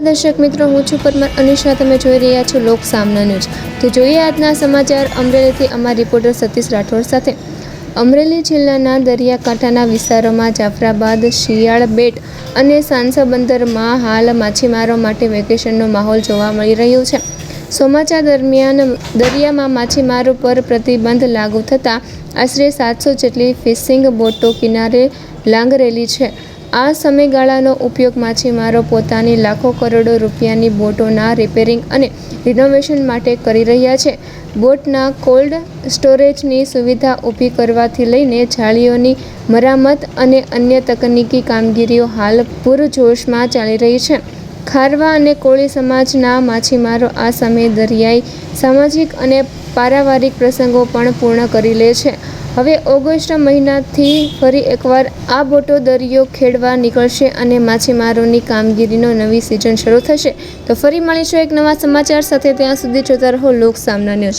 દર્શક મિત્રો, હું છું પરમાર અનિશા. તમે જોઈ રહ્યા છો લોક સામના ન્યૂઝ. તો જોઈએ આજના સમાચાર અમરેલીથી અમારા રિપોર્ટર સતીશ રાઠોડ સાથે. અમરેલી જિલ્લાના દરિયાકાંઠાના વિસ્તારોમાં જાફરાબાદ, શિયાળ બેટ અને સાંસા બંદરમાં હાલ માછીમારો માટે વેકેશનનો માહોલ જોવા મળી રહ્યો છે. ચોમાસા દરમિયાન દરિયામાં માછીમારો પર પ્રતિબંધ લાગુ થતાં આશરે 700 જેટલી ફિશિંગ બોટો કિનારે લાંગરેલી છે. આ સમયગાળાનો ઉપયોગ માછીમારો પોતાની લાખો કરોડો રૂપિયાની બોટોના રિપેરિંગ અને રિનોવેશન માટે કરી રહ્યા છે. બોટના કોલ્ડ સ્ટોરેજની સુવિધા ઊભી કરવાથી લઈને જાળીઓની મરામત અને અન્ય તકનીકી કામગીરીઓ હાલ પૂરજોશમાં ચાલી રહી છે. ખારવા અને કોળી સમાજના માછીમારો આ સમયે દરિયાઈ, સામાજિક અને પારિવારિક પ્રસંગો પણ પૂર્ણ કરી લે છે. હવે ઓગસ્ટ મહિનાથી ફરી એકવાર આ બોટો દરિયો ખેડવા નીકળશે અને માછીમારોની કામગીરીનો નવી સિઝન શરૂ થશે. તો ફરી મળીશું એક નવા સમાચાર સાથે. ત્યાં સુધી જોતા રહો લોક સામના ન્યૂઝ.